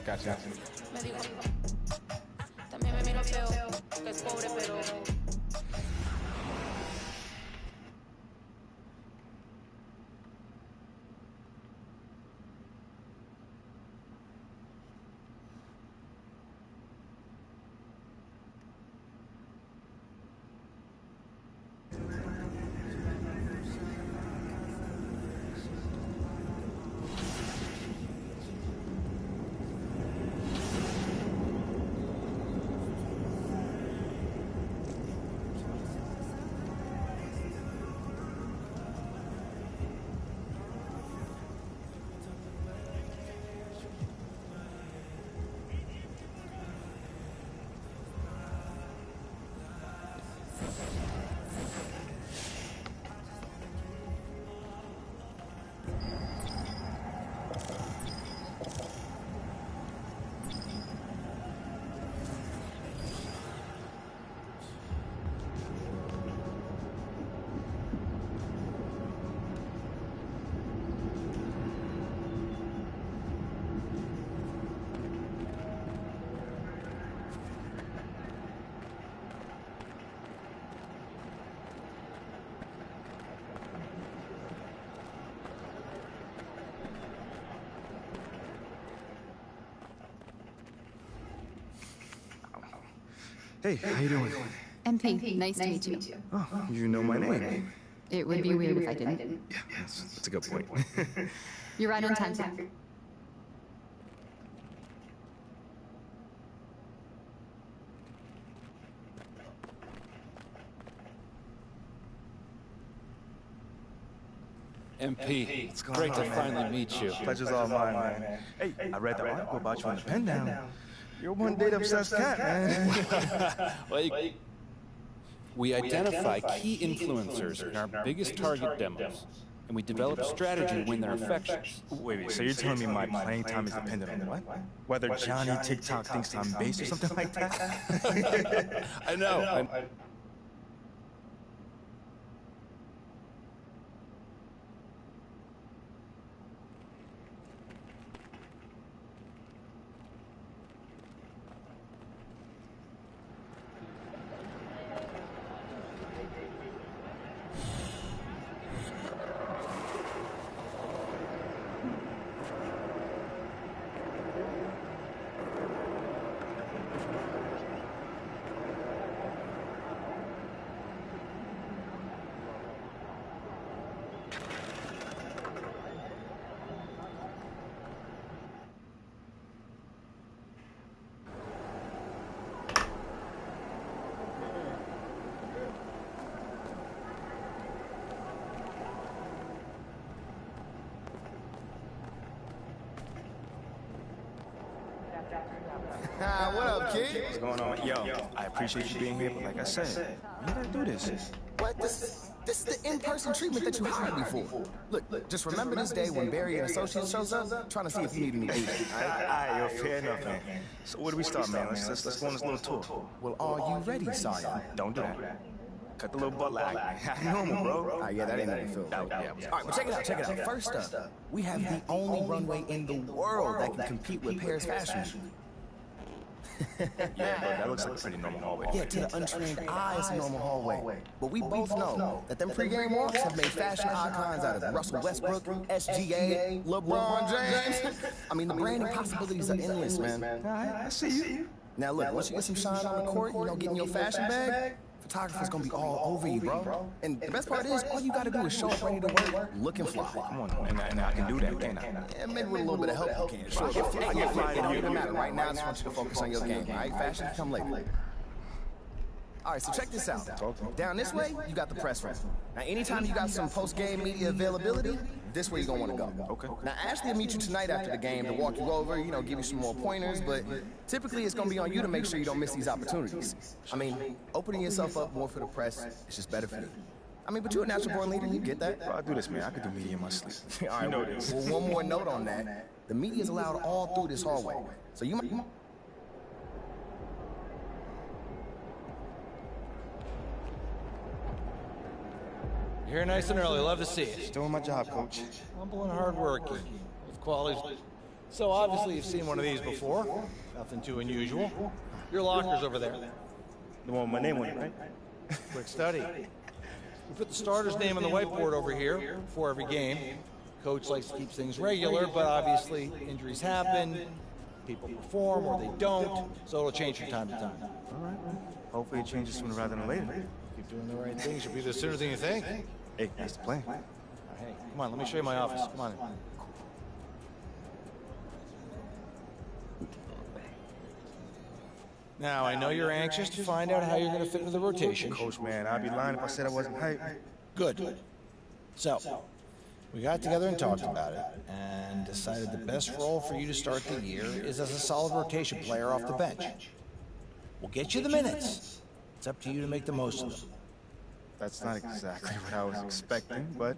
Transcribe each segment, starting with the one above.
Gotcha. Me dijo, también me miro feo, que es pobre, pero Hey, how you doing? MP, nice to meet you. Oh, you know my name. It would be weird if I didn't. Yeah, that's a good point. You're right on time, sir. MP, it's great to finally meet you. Pleasure's all mine, man. Hey, I read the article about you in the pen down. You're one data-obsessed cat, man. Well, we identify key influencers in our biggest target demos, and we develop a strategy to win their affections. Wait, so you're telling me my playing time is dependent on what? Whether Johnny TikTok thinks I'm based or something like that? I know. What up, kid? What's going on? Yo, I appreciate you being here, but like I said, you gotta do this. What? This is the in-person treatment that you hired me for. Look, just remember this day when Barry and Associates shows up, trying to see if you need any aid. Yo, fair enough, man. So where do we start, man? Let's go on this little tour. Well, are you ready, sire? Don't do that. Cut the little butler act. Normal, bro. Yeah, that ain't even Phil. Yeah. All right, well, check it out. First up, we have the only runway in the world that can compete with Paris Fashion Week. Yeah, but that looks like a pretty normal hallway. Yeah, to the untrained eye, it's a normal hallway. But we both know that them pregame walks have made fashion icons out of Russell Westbrook, SGA, LeBron James. I mean, the branding possibilities are endless, man. All right, I see you. Now look, once you get some shine on the court, get in your fashion bag, photographer's gonna be all over you, bro. And the best part is, all you gotta do is show up ready to work, looking fly. Come on, and I can do that, can't I? Yeah, maybe with a little bit of help you can. Sure, I get fly. It don't even matter. Right now, I just want you to focus on your game, all right? Fashion can come later. All right, so check this out. Down this way, you got the press room. Now, anytime you got some post-game media availability, this where you're gonna wanna go. Okay. Now, Ashley will meet you tonight after the game to walk you over, give you some more pointers, but typically it's gonna be on you to make sure you don't miss these opportunities. I mean, opening yourself up more for the press, it's just better for you. I mean, but you're a natural born leader, you get that? Bro, I do this, man. I could do media in my sleep. All right, know this. Well, one more note on that. The media is allowed all through this hallway. So you might... You're here nice and early. Love to see it. Just doing my job, coach. Humble and hardworking. With qualities. So obviously you've seen one of these before. Nothing too unusual. Your locker's over there. The one with my name on it, right? Quick study. We put the starter's name on the whiteboard over here before every game. Coach likes to keep things regular, but obviously injuries happen, people perform or they don't, so it'll change from time to time. All right. Hopefully it changes sooner rather than later. Keep doing the right things, you'll be there sooner than you think. Hey, that's the plan. Hey, come on, let me show you my office. Come on in. Now, I know you're anxious to find out how you're going to fit into the rotation. Coach, man, I'd be lying if I said I wasn't hyped. Good. So, we got together and talked about it, and decided the best role for you to start the year is as a solid rotation player off the bench. We'll get you the minutes. It's up to you to make the most of them. That's not exactly what I was expecting, but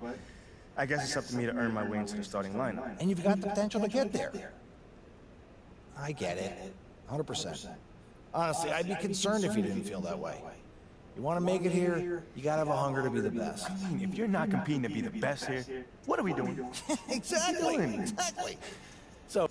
I guess it's up to me to earn my way into the starting lineup. And you've got the potential to get there. I get it. 100%. Honestly, I'd be concerned if you didn't feel that way. You want to make it here, you got to have a hunger to be the best. I mean, if you're not competing to be the best here, what are we doing? Exactly. So,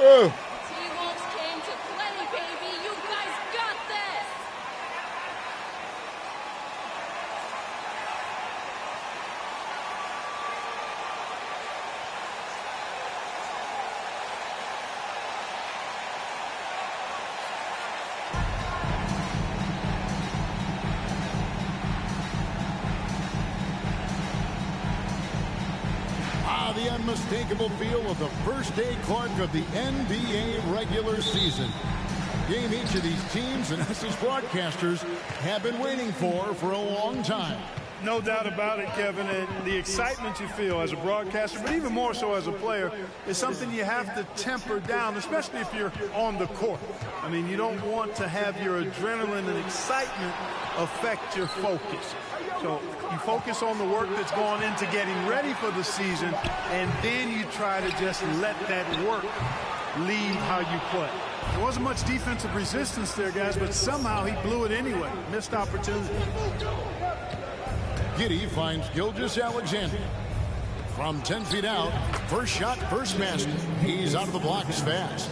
T-Wolves came to play, baby. You guys got this. The unmistakable feel of the first day Clark of the NBA regular season. Game each of these teams and us as broadcasters have been waiting for a long time. No doubt about it, Kevin. And the excitement you feel as a broadcaster, but even more so as a player, is something you have to temper down, especially if you're on the court. I mean, you don't want to have your adrenaline and excitement affect your focus. So you focus on the work that's gone into getting ready for the season, and then you try to just let that work lead how you play. There wasn't much defensive resistance there, guys, but somehow he blew it anyway. Missed opportunity. Giddey finds Gilgeous-Alexander. From 10 feet out, first shot, first basket. He's out of the blocks fast.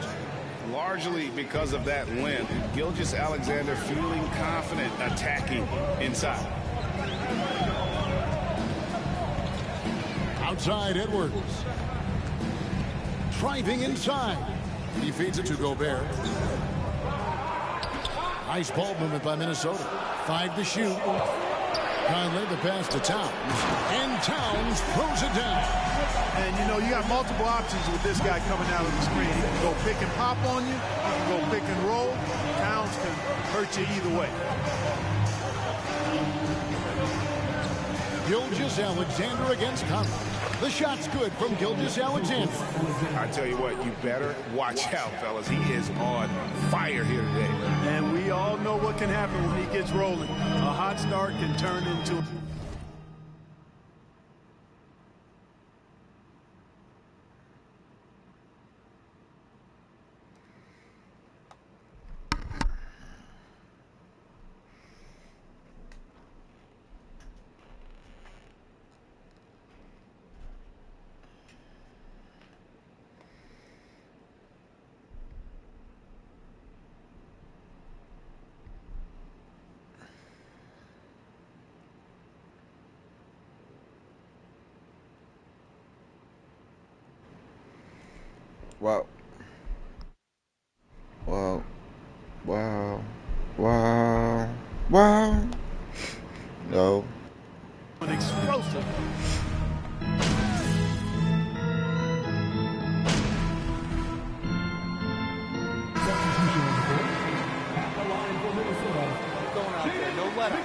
Largely because of that win, Gilgeous-Alexander feeling confident attacking inside. Outside Edwards. Driving inside. He feeds it to Gobert. Nice ball movement by Minnesota. 5 to shoot. Conley, the pass to Towns. And Towns throws it down. And, you know, you got multiple options with this guy coming out of the screen. He can go pick and pop on you. He can go pick and roll. Towns can hurt you either way. Gilgeous-Alexander against Conley. The shot's good from Gilgeous-Alexander. I tell you what, you better watch out, fellas. He is on fire here today. And we all know what can happen when he gets rolling. A hot start can turn into... Wow. Wow. Wow. Wow. Wow. No. An explosive. Going out there, no let up.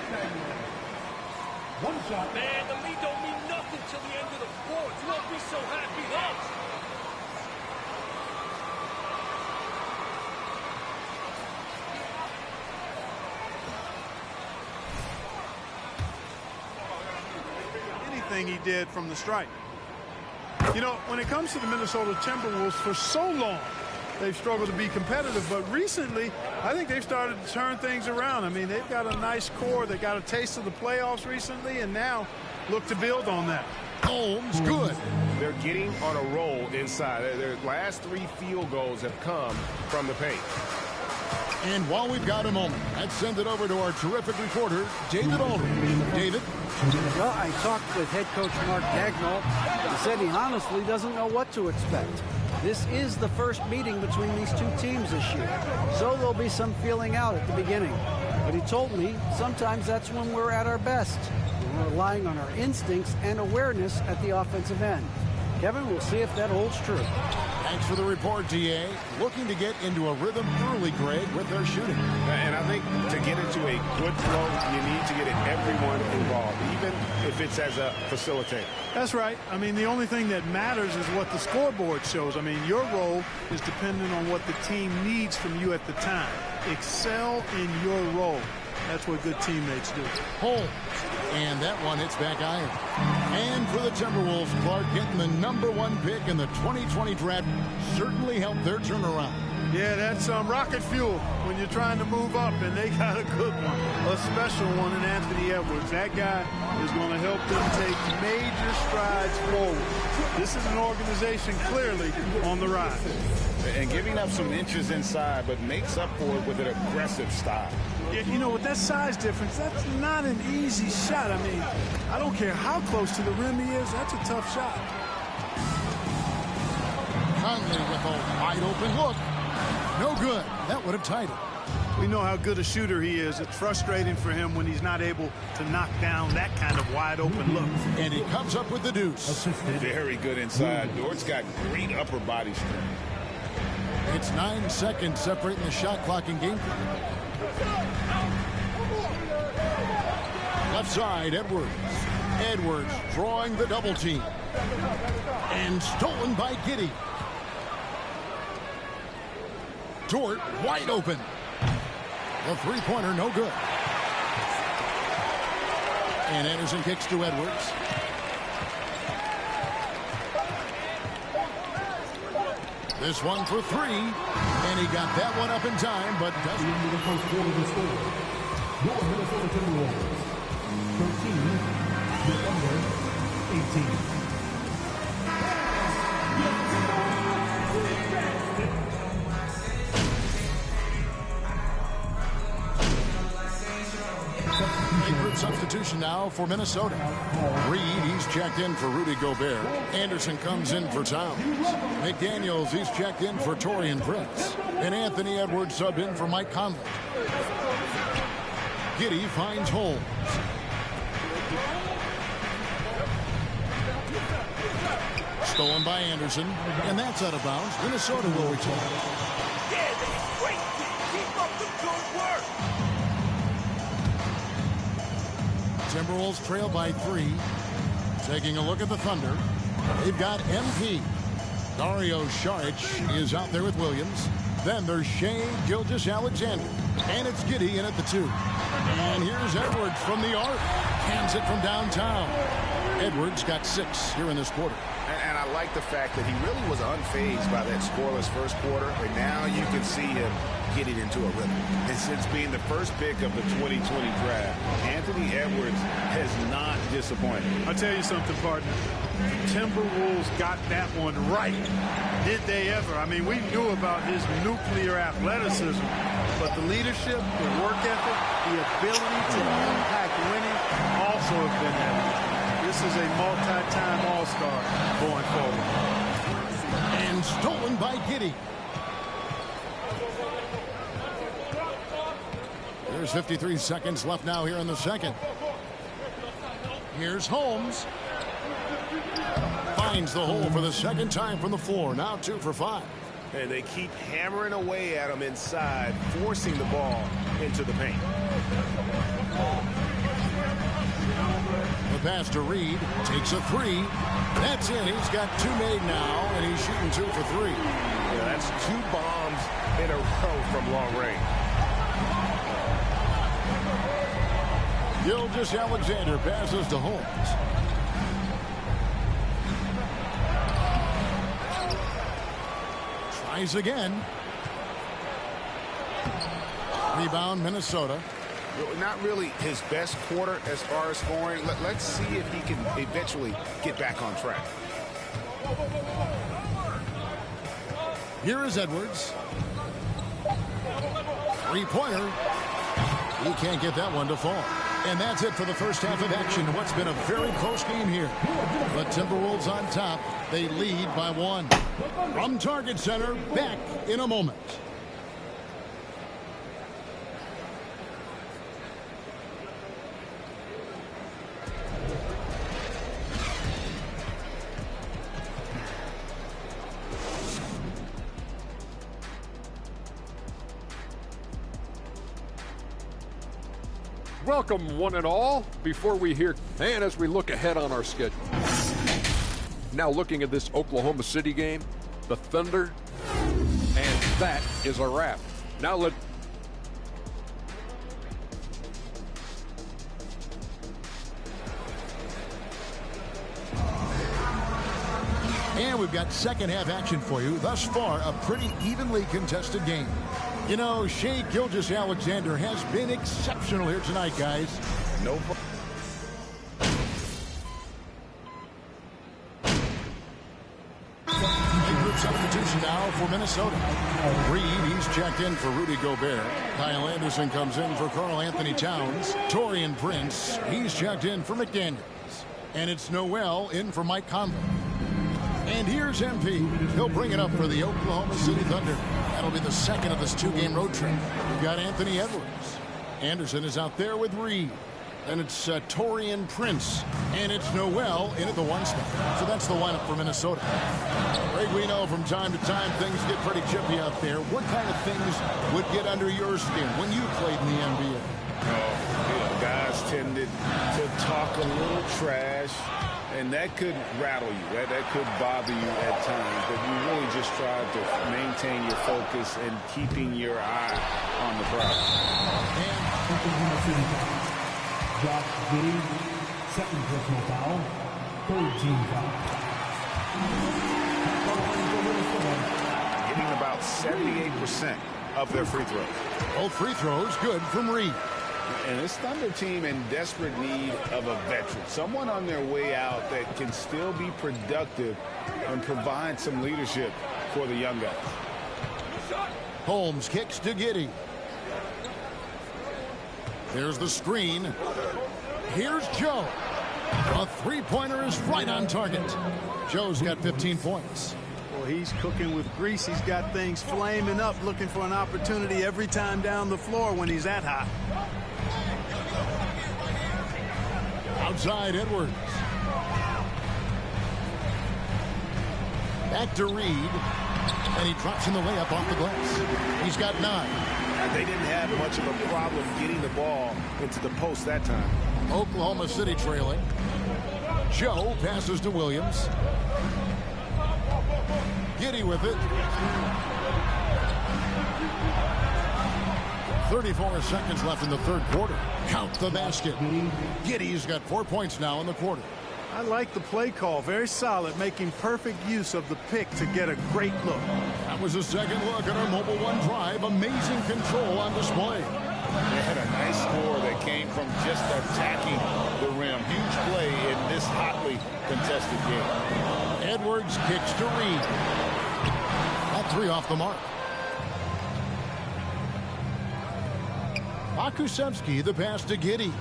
One shot. Man, the lead don't mean nothing till the end of the fourth. You won't be so happy then. Anything he did from the stripe. You know, when it comes to the Minnesota Timberwolves, for so long, they've struggled to be competitive, but recently, I think they've started to turn things around. I mean, they've got a nice core. They got a taste of the playoffs recently, and now look to build on that. Holmes, good. They're getting on a roll inside. Their last 3 field goals have come from the paint. And while we've got a moment, let's send it over to our terrific reporter, David Aldridge. David? Well, I talked with head coach Mark Dagnall. He said he honestly doesn't know what to expect. This is the first meeting between these two teams this year, so there'll be some feeling out at the beginning. But he told me sometimes that's when we're at our best. We're relying on our instincts and awareness at the offensive end. Kevin, we'll see if that holds true. Thanks for the report, DA. Looking to get into a rhythm early, Greg, with their shooting. And I think to get into a good flow, you need to get everyone involved, even if it's as a facilitator. That's right. I mean, the only thing that matters is what the scoreboard shows. I mean, your role is dependent on what the team needs from you at the time. Excel in your role. That's what good teammates do. Holmes. And that one hits back iron. And for the Timberwolves, Clark getting the #1 pick in the 2020 draft certainly helped their turnaround. Yeah, that's rocket fuel when you're trying to move up, and they got a good one, a special one in Anthony Edwards. That guy is going to help them take major strides forward. This is an organization clearly on the rise. And giving up some inches inside, but makes up for it with an aggressive style. Yeah, you know, with that size difference, that's not an easy shot. I mean, I don't care how close to the rim he is, that's a tough shot. Conley with a wide open look. No good. That would have tied it. We know how good a shooter he is. It's frustrating for him when he's not able to knock down that kind of wide open look. And he comes up with the deuce. Very good inside. Dort's got great upper body strength. It's 9 seconds separating the shot clock in game. Left side, Edwards. Edwards drawing the double team. And stolen by Giddey. Dort wide open. The three-pointer no good. And Anderson kicks to Edwards. This one for 3. And he got that one up in time, but doesn't. The first quarter of the score. Your Minnesota Timberwolves. 13, your number 18. Substitution now for Minnesota. Reed, he's checked in for Rudy Gobert. Anderson comes in for Towns. McDaniels, he's checked in for Taurean Prince. And Anthony Edwards subbed in for Mike Conley. Giddey finds Holmes. Stolen by Anderson, and that's out of bounds. Minnesota will return. Yeah, that's great. Keep up the good work. Timberwolves trail by 3. Taking a look at the Thunder. They've got MP. Dario Saric is out there with Williams. Then there's Shea Gilgeous-Alexander. And it's Giddey in at the 2. And here's Edwards from the arc. Hands it from downtown. Edwards got 6 here in this quarter. And I like the fact that he really was unfazed by that scoreless first quarter, and now you can see him getting into a rhythm. And since being the first pick of the 2020 draft, Anthony Edwards has not disappointed. I'll tell you something, partner. Timberwolves got that one right. Did they ever? I mean, we knew about his nuclear athleticism, but the leadership, the work ethic, the ability to impact winning also have been there. This is a multi-time All-Star going forward. And stolen by Giddey. There's 53 seconds left now here in the second. Here's Holmes. Finds the hole for the second time from the floor. Now 2 for 5. And they keep hammering away at him inside, forcing the ball into the paint. The pass to Reed, takes a 3. That's in. He's got 2 made now, and he's shooting 2 for 3. Yeah, that's 2 bombs in a row from long range. Gilgeous-Alexander passes to Holmes. Tries again. Rebound, Minnesota. Not really his best quarter as far as scoring. Let's see if he can eventually get back on track. Here is Edwards. 3-pointer. He can't get that one to fall. And that's it for the first half of action. What's been a very close game here. But Timberwolves on top. They lead by 1. From Target Center, back in a moment. Welcome, one and all. Before we hear, and as we look ahead on our schedule. Now looking at this Oklahoma City game, the Thunder, and that is a wrap. Now let... And we've got second half action for you. Thus far, a pretty evenly contested game. You know, Shea Gilgeous-Alexander has been exceptional here tonight, guys. No group substitution now for Minnesota. Reed, he's checked in for Rudy Gobert. Kyle Anderson comes in for Karl Anthony Towns. Taurean Prince, he's checked in for McDaniels. And it's Noel in for Mike Conley. And here's MP. He'll bring it up for the Oklahoma City Thunder. That'll be the second of this 2-game road trip. We've got Anthony Edwards. Anderson is out there with Reed. And it's Taurean Prince. And it's Noel in at the 1 spot. So that's the lineup for Minnesota. Greg, we know from time to time things get pretty chippy out there. What kind of things would get under your skin when you played in the NBA? Guys tended to talk a little trash. And that could rattle you. That could bother you at times. But you really just try to maintain your focus and keeping your eye on the prize. Josh Giddey, second personal foul, third team foul. Getting about 78% of their free throws. Both free throws good from Reed. And this Thunder team in desperate need of a veteran. Someone on their way out that can still be productive and provide some leadership for the young guys. Holmes kicks to Giddey. There's the screen. Here's Joe. A three-pointer is right on target. Joe's got 15 points. Well, he's cooking with grease. He's got things flaming up, looking for an opportunity every time down the floor when he's that hot. Outside Edwards. Back to Reed. And he drops in the layup off the glass. He's got 9. They didn't have much of a problem getting the ball into the post that time. Oklahoma City trailing. Joe passes to Williams. Giddey with it. 34 seconds left in the third quarter. Count the basket. Giddey's got 4 points now in the quarter. I like the play call. Very solid, making perfect use of the pick to get a great look. That was a second look at our Mobile One drive. Amazing control on display. They had a nice score that came from just attacking the rim. Huge play in this hotly contested game. Edwards kicks to Reed. That 3 off the mark. Akusevsky, the pass to Giddey.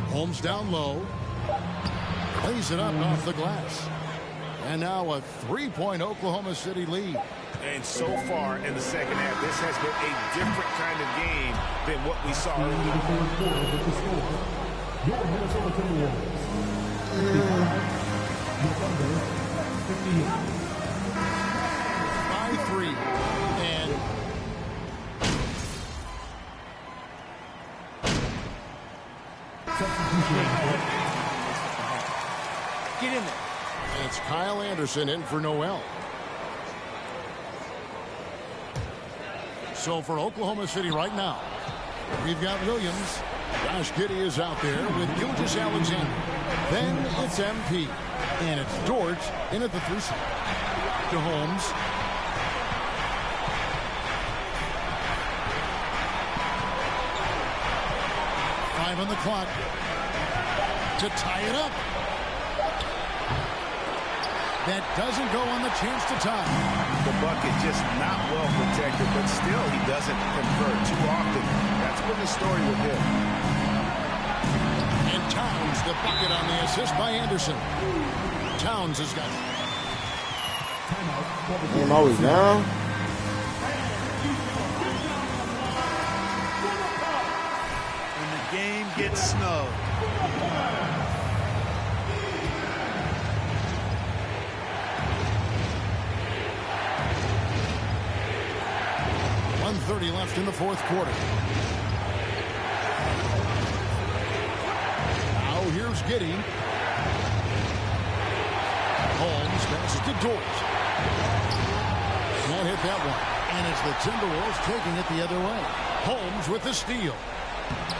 Holmes down low. Plays it up off the glass. And now a 3-point Oklahoma City lead. And so far in the second half, this has been a different kind of game than what we saw earlier. Your Minnesota Timberwolves. 5-3. And Get in there. it's Kyle Anderson in for Noel. So for Oklahoma City right now, we've got Williams. Josh Giddey is out there with Gilgeous-Alexander. Then it's MP. And it's Dort in at the 3 slot. To Holmes. Five on the clock. To tie it up. That doesn't go on the chance to tie. The bucket just not well protected, but still he doesn't convert too often. That's been the story with him. And Towns, the bucket on the assist by Anderson. Towns has got it. I'm always down. And the game gets snug. .30 left in the fourth quarter. Now here's Giddey. Holmes passes to Dort. Can't hit that one. And it's the Timberwolves taking it the other way. Holmes with the steal.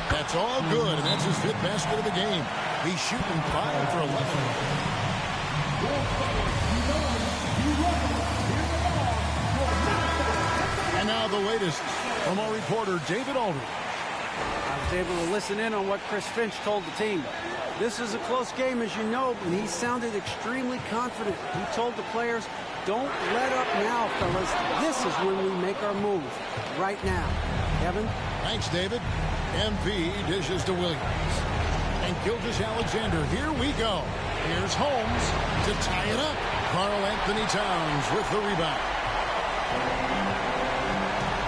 That's all good, and that's his 5th basket of the game. He's shooting 5 for 11. And now the latest from our reporter, David Aldridge. I was able to listen in on what Chris Finch told the team. This is a close game, as you know, and he sounded extremely confident. He told the players, don't let up now, fellas. This is when we make our move. Right now. Kevin? Thanks, David. MP dishes to Williams. And Gilgeous-Alexander, here we go. Here's Holmes to tie it up. Karl Anthony Towns with the rebound.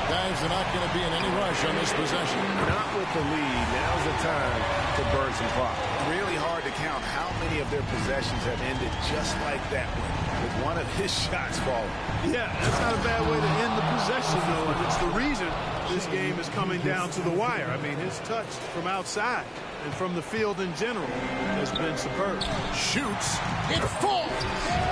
Guys are not going to be in any rush on this possession. Not with the lead. Now's the time to burn some clock. Really hard to count how many of their possessions have ended just like that one, with one of his shots falling. Yeah, that's not a bad way to end the possession, though, and it's the reason this game is coming down to the wire. I mean, his touch from outside and from the field in general has been superb. Shoots, it falls.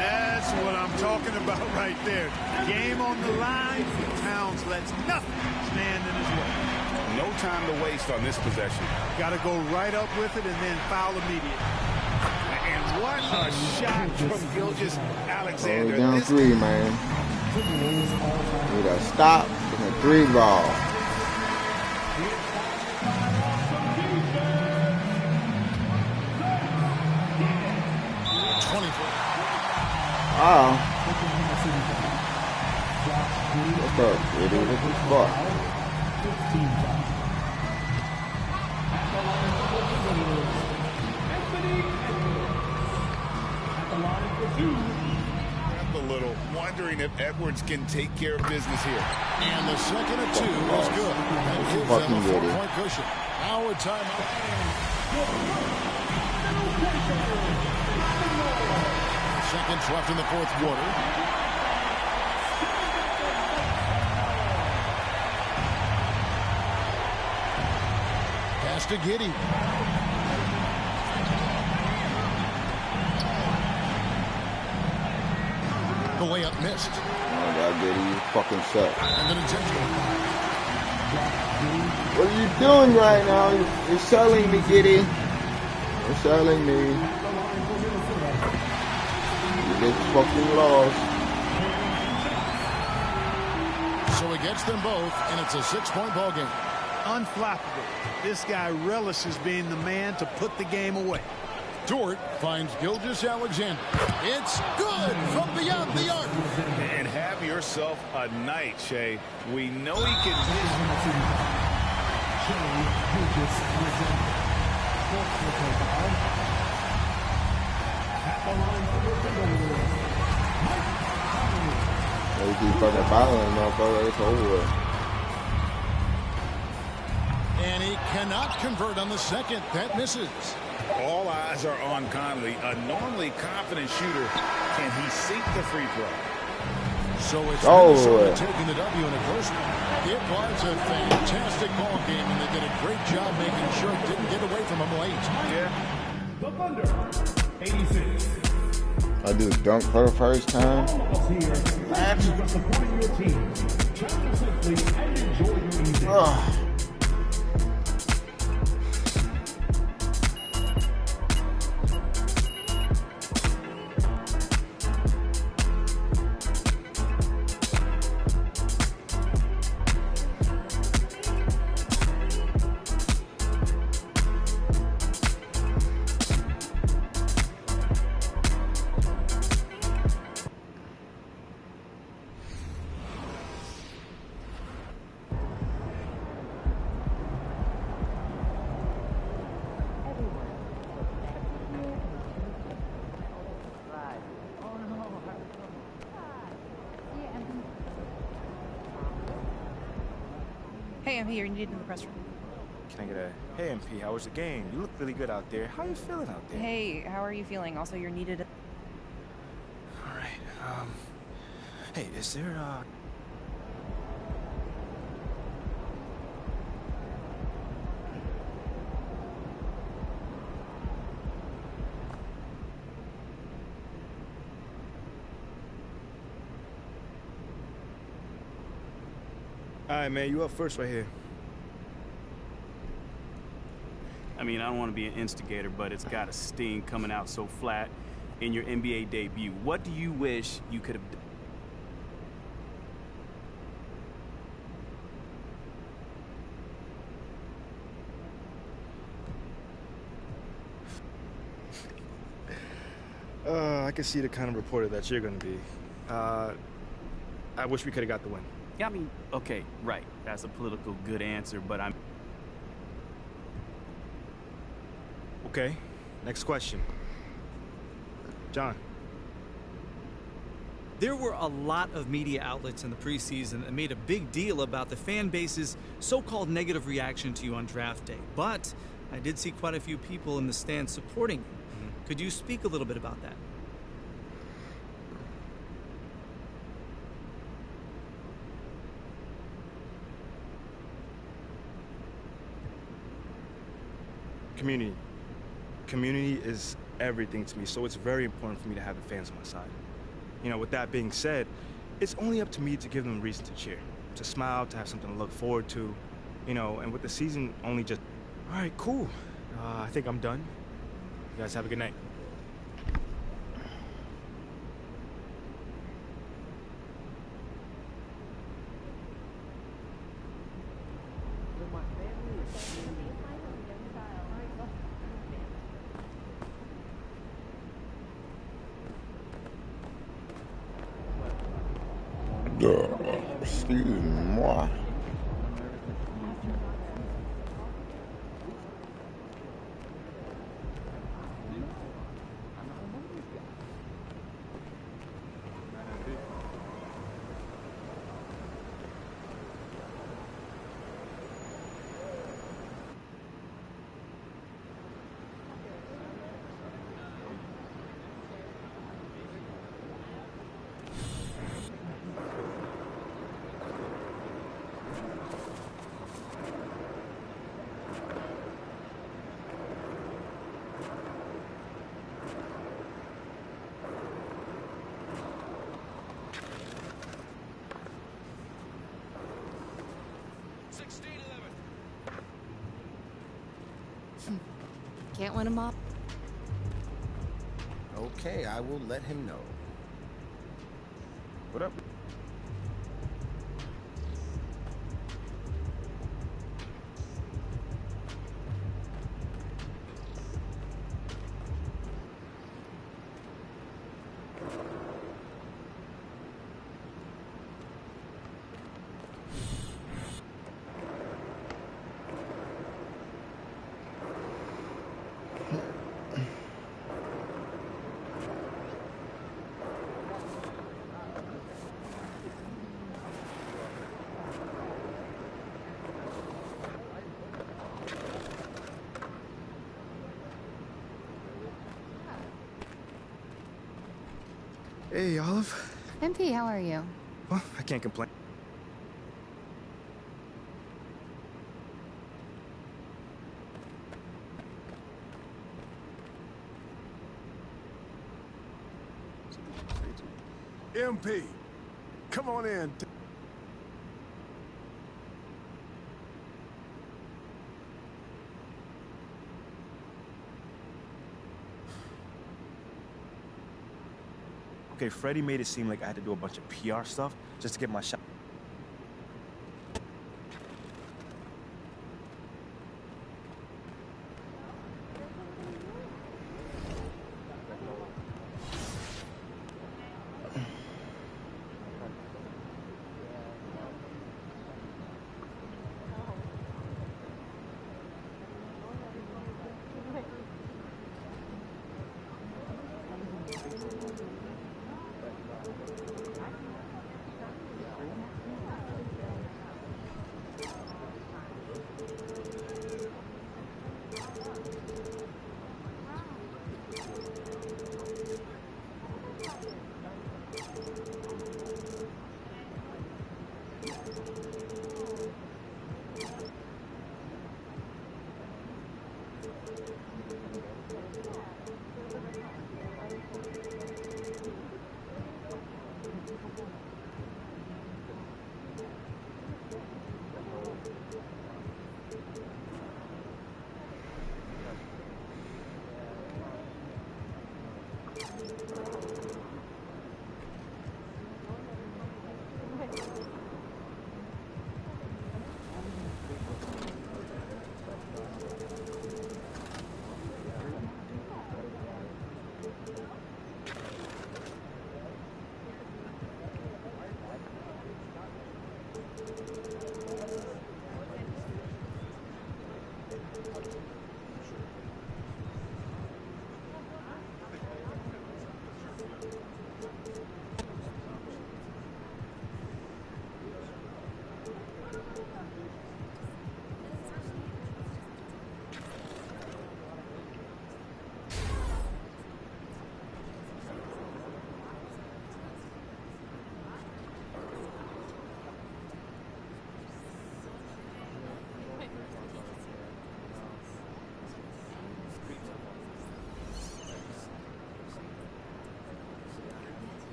That's what I'm talking about right there. Game on the line, Towns lets nothing stand in his way. No time to waste on this possession. Got to go right up with it and then foul immediately. And what a shot from Gilgeous-Alexander. Down 3, man. Need a stop and a 3 ball. Wow. What's up? It is a spot. wondering if Edwards can take care of business here. And the second of 2 is good. That gives them a 4-point cushion. Now a timeout. 2 seconds left in the fourth quarter. Pass to Giddey. The layup missed. Oh my God, Giddey, you fucking suck. And then intentional. What are you doing right now? You're selling me, Giddey. You're selling me. You get fucking lost. So he gets them both, and it's a 6-point ball game. Unflappable. This guy relishes being the man to put the game away. Dort finds Gilgeous-Alexander. It's good from beyond the arc. And have yourself a night, Shea. We know he can. They keep fucking fouling, motherfucker. It's over with. And he cannot convert on the second. That misses. All eyes are on Conley, a normally confident shooter. Can he sink the free throw? So it's Minnesota taking the W in a close one. It was a fantastic ball game, and they did a great job making sure it didn't get away from them late. Yeah. The Thunder, 86. I do dunk for the first time. Thanks for supporting your team. Travel safely and enjoy your evening. Hey, I'm here. You need in the press room. Can I get a, hey MP, how was the game? You look really good out there. How you feeling out there? Hey, how are you feeling? Also, you're needed. All right, hey, is there, All right, man, you up first right here. I mean, I don't want to be an instigator, but it's got a sting coming out so flat in your NBA debut. What do you wish you could have done? I can see the kind of reporter that you're gonna be. I wish we could have got the win. Yeah, I mean, okay, right. That's a political good answer, but I'm... Okay, next question. John. There were a lot of media outlets in the preseason that made a big deal about the fan base's so-called negative reaction to you on draft day. But I did see quite a few people in the stands supporting you. Could you speak a little bit about that? Community. Community is everything to me, so it's very important for me to have the fans on my side. You know, with that being said, it's only up to me to give them a reason to cheer, to smile, to have something to look forward to, you know, and with the season only just... All right, cool. I think I'm done. You guys have a good night. Excuse-moi. Can't win 'em all. Okay, I will let him know. What up? Hey, Olive. MP, how are you? Well, I can't complain. MP, come on in. Okay, Freddie made it seem like I had to do a bunch of PR stuff just to get my shot.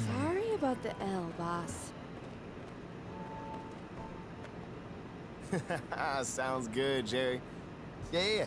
Sorry about the L, boss. Sounds good, Jerry. Yeah.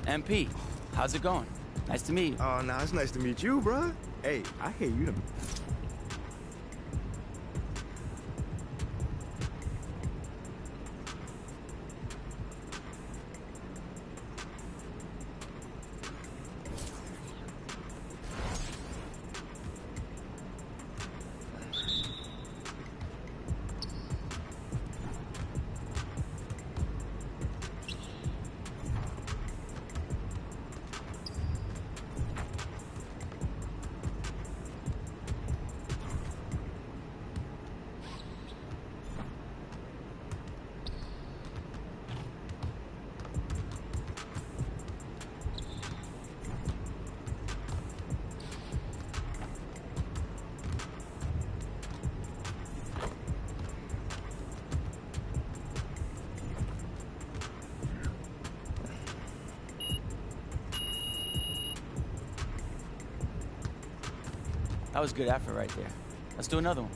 MP, how's it going? Nice to meet you. Oh, nah, it's nice to meet you, bruh. Hey, I hear you. That was good effort right there. Let's do another one.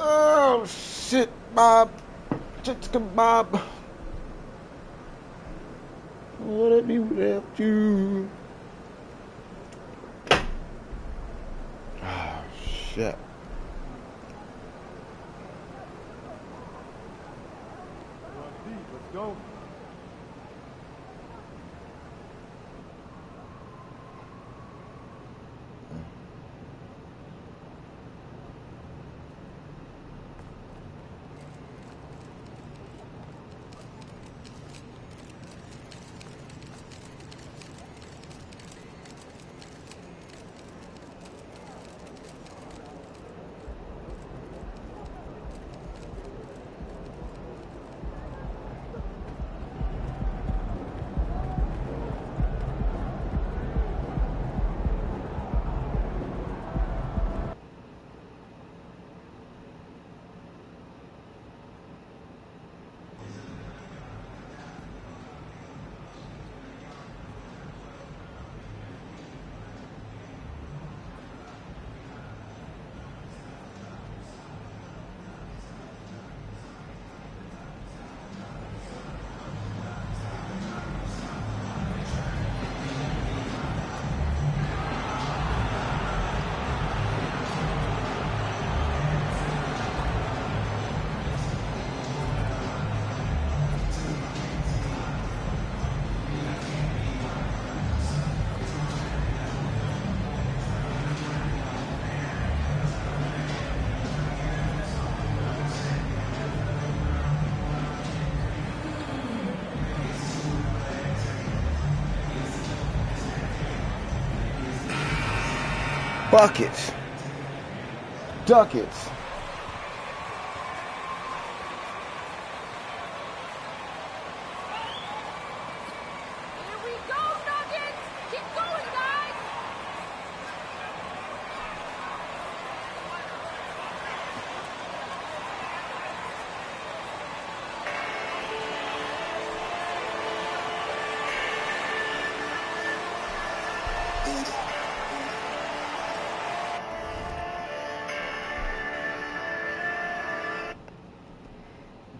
Oh, shit, Bob. Chicken Bob. Would it be without you? Oh, shit. Let's go. Buckets. Duckets. Here we go, Nuggets! Keep going, guys!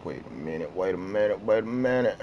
Wait a minute, wait a minute, wait a minute.